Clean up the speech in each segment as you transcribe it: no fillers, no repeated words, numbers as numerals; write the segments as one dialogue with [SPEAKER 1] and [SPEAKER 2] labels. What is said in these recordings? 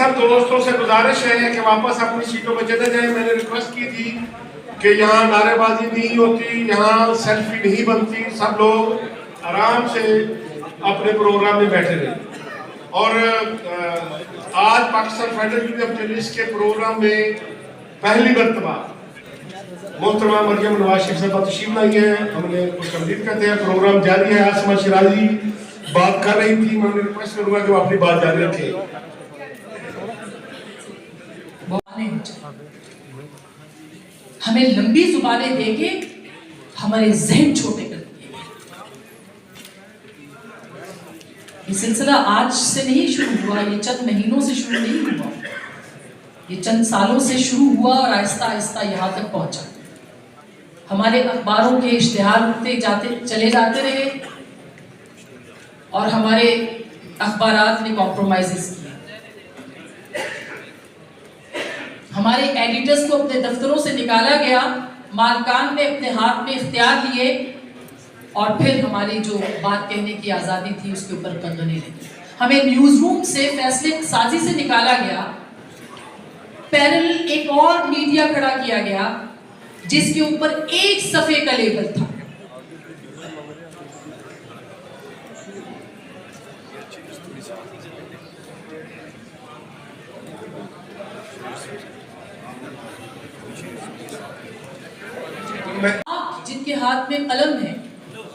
[SPEAKER 1] सब दोस्तों से गुजारिश है कि वापस अपनी सीटों पर चले जाएं। मैंने रिक्वेस्ट की थी कि यहाँ नारेबाजी नहीं होती, यहाँ सेल्फी नहीं बनती, सब लोग आराम से अपने प्रोग्राम में बैठे रहे। और आज Pakistan federal union of journalist के प्रोग्राम में पहली मरतबा मोहतरमा मरियम नवाज शरीफ साहब तशरीफ लाई है। हमने कुछ उम्मीद करते हैं, प्रोग्राम जारी है। आसमा शिराजी बात कर रही थी, मैं रिक्वेस्ट करूंगा कि वो अपनी बात जारी रखें।
[SPEAKER 2] हमें लंबी जुबानें देके हमारे जहन छोटे कर दिए। ये सिलसिला आज से नहीं शुरू हुआ, ये चंद महीनों से शुरू नहीं हुआ, ये चंद सालों से शुरू हुआ और आहिस्ता आहिस्ता यहाँ तक पहुंचा। हमारे अखबारों के इश्तिहार उठते जाते चले जाते रहे और हमारे अखबारात ने कॉम्प्रोमाइज़ किए। हमारे एडिटर्स को अपने दफ्तरों से निकाला गया, मालकान ने अपने हाथ में इख्तियार लिए और फिर हमारी जो बात कहने की आज़ादी थी उसके ऊपर कंगने लगे। हमें न्यूज़ रूम से फैसले साजी से निकाला गया। पैरेलल एक और मीडिया खड़ा किया गया जिसके ऊपर एक सफ़े का लेबल था। जिनके हाथ में कलम है,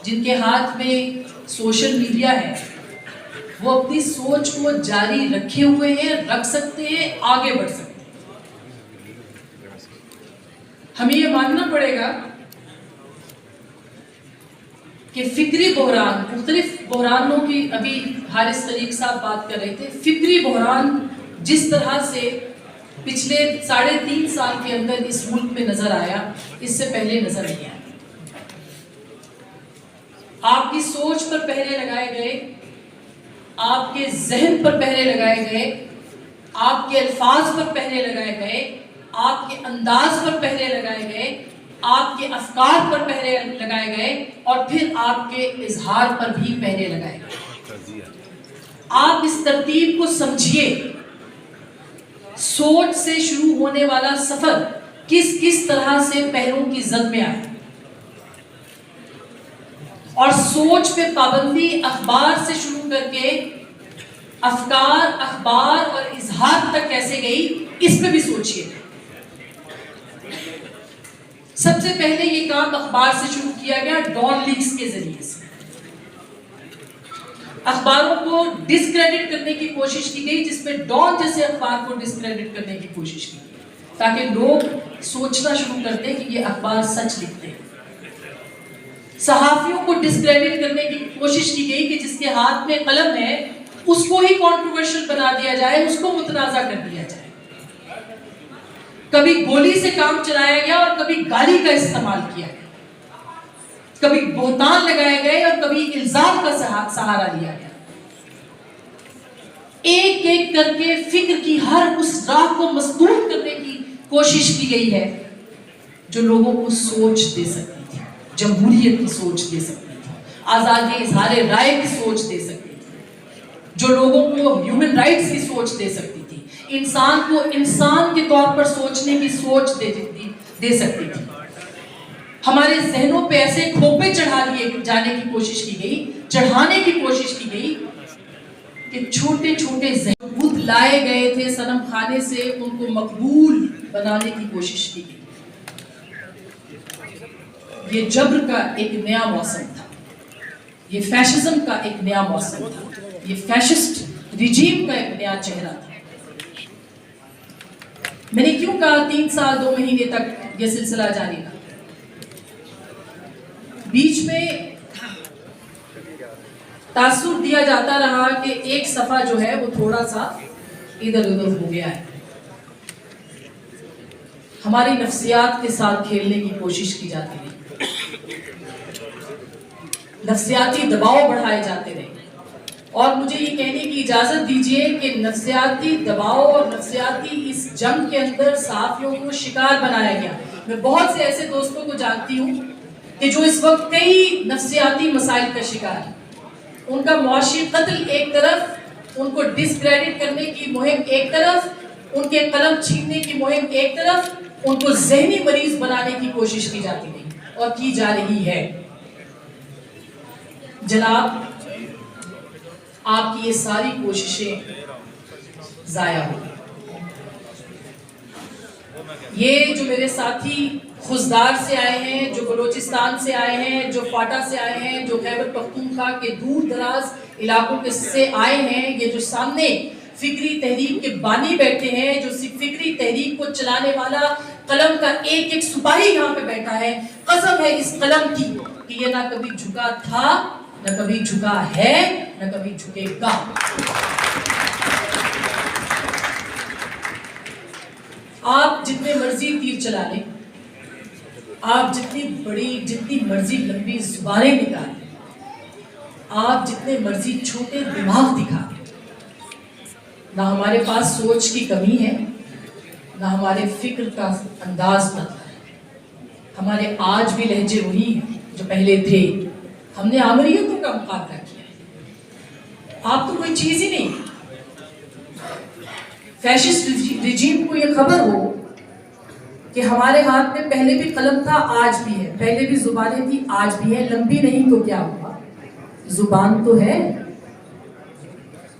[SPEAKER 2] जिनके हाथ में सोशल मीडिया है, वो अपनी सोच को जारी रखे हुए हैं, रख सकते हैं, आगे बढ़ सकते हैं। हमें ये मानना पड़ेगा कि फिक्री बहरान, मुख्तलिफ बहरानों की अभी हारिस तरीक साहब बात कर रहे थे। फिक्री बहरान जिस तरह से पिछले 3.5 साल के अंदर इस मुल्क में नजर आया, इससे पहले नजर नहीं आया। आपकी सोच पर पहरे लगाए गए, आपके जहन पर पहरे लगाए गए, आपके अल्फाज पर पहरे लगाए गए, आपके अंदाज पर पहरे लगाए गए, आपके अफकार पर पहरे लगाए गए और फिर आपके इजहार पर भी पहरे लगाए गए। आप इस तरतीब को समझिए। सोच से शुरू होने वाला सफर किस किस तरह से पहरों की जद में आया और सोच पे पाबंदी अखबार से शुरू करके अफकार, अखबार और इजहार तक कैसे गई, इस पे भी सोचिए। सबसे पहले ये काम अखबार से शुरू किया गया, डॉन लीक्स के जरिए से अखबारों को डिस्क्रेडिट करने की कोशिश की गई, जिसमें डॉन जैसे अखबार को डिस्क्रेडिट करने की कोशिश की गई ताकि लोग सोचना शुरू कर दें कि ये अखबार सच लिखते हैं। सहाफियों को डिस्क्रेडिट करने की कोशिश की गई कि जिसके हाथ में कलम है उसको ही कंट्रोवर्शियल बना दिया जाए, उसको मुतनाज़ा कर दिया जाए। कभी गोली से काम चलाया गया और कभी गाली का इस्तेमाल किया गया, कभी बोहतान लगाए गए और कभी इल्जाम का सहारा लिया गया। एक एक करके फिक्र की हर उस राह को मसदूद करने की कोशिश की गई है जो लोगों को सोच दे सकती थी, जमहूरियत की सोच दे सकती थी, आजादी इजहार राय की सोच दे सकती थी, जो लोगों को ह्यूमन राइट्स की सोच दे सकती थी, इंसान को इंसान के तौर पर सोचने की सोच दे सकती थी। हमारे जहनों पे ऐसे खोपे चढ़ा दिए जाने की कोशिश की गई, चढ़ाने की कोशिश की गई कि छोटे छोटे बुत लाए गए थे सनम खाने से, उनको मकबूल बनाने की कोशिश की गई। ये जब्र का एक नया मौसम था, ये फैशिज्म का एक नया मौसम था, ये फैशिस्ट रिजीम का एक नया चेहरा था। मैंने क्यों कहा 3 साल 2 महीने तक ये सिलसिला जारी रहा। बीच में तासुर दिया जाता रहा कि एक सफा जो है वो थोड़ा सा इधर उधर हो गया है। हमारी नफ्सियात के साथ खेलने की कोशिश की जाती रही, नफ्सियाती दबाव बढ़ाए जाते रहे। और मुझे ये कहने की इजाजत दीजिए कि नफ्सियाती दबाव और नफ्सियाती इस जंग के अंदर सहाफियों को शिकार बनाया गया। मैं बहुत से ऐसे दोस्तों को जानती हूँ कि जो इस वक्त कई नफ्सियाती मसाइल का शिकार है। उनका मुआशी कत्ल एक तरफ उनको डिस्क्रेडिट करने की मुहिम एक तरफ, उनके कलम छीनने की मुहिम एक तरफ, उनको ज़हनी मरीज बनाने की कोशिश की जाती थी और की जा रही है। जनाब, आपकी ये सारी कोशिशें जाया हो। ये जो मेरे साथी खुजदार से आए हैं, जो बलोचिस्तान से आए हैं, जो फाटा से आए हैं, जो खैबर पख्तूनख्वा के दूर दराज इलाकों के से आए हैं, ये जो सामने फिक्री तहरीक के बानी बैठे हैं, जो फिक्री तहरीक को चलाने वाला कलम का एक एक सिपाही यहाँ पे बैठा है, कसम है इस कलम की कि ये ना कभी झुका था, ना कभी झुका है, ना कभी झुकेगा। आप जितने मर्जी तीर चला लें, आप जितनी मर्जी लंबी जुबानें निकालें, आप जितने मर्जी छोटे दिमाग दिखा दें, ना हमारे पास सोच की कमी है, ना हमारे फिक्र का अंदाज बदला है। हमारे आज भी लहजे वही हैं जो पहले थे। हमने आमरीतों का मुकाबला किया। आप तो कोई चीज ही नहीं। फैशिस्ट रिजीम को यह खबर हो कि हमारे हाथ में पहले भी कलम था, आज भी है, पहले भी जुबानें थी, आज भी है, लंबी नहीं तो क्या हुआ, जुबान तो है,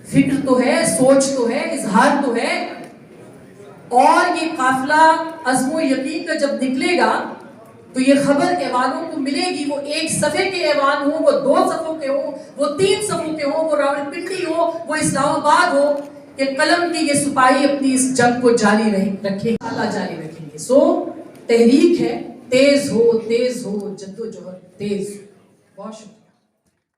[SPEAKER 2] फिक्र तो है, सोच तो है, इजहार तो है। और ये काफिला अज़्म व यकीन का जब निकलेगा तो ये खबर ऐवानों को मिलेगी। वो एक सफ़े के ऐवान हो, वो 2 सफ़ों के हो, वो 3 सफ़ों के हो, वो रावलपिंडी हो, वो इस्लामाबाद हो, कि कलम के ये सिपाही अपनी इस जंग को जारी रखेंगे, जारी रखेंगे। सो तहरीक है, तेज हो जद्दोजहद तेज। बहुत शुक्रिया।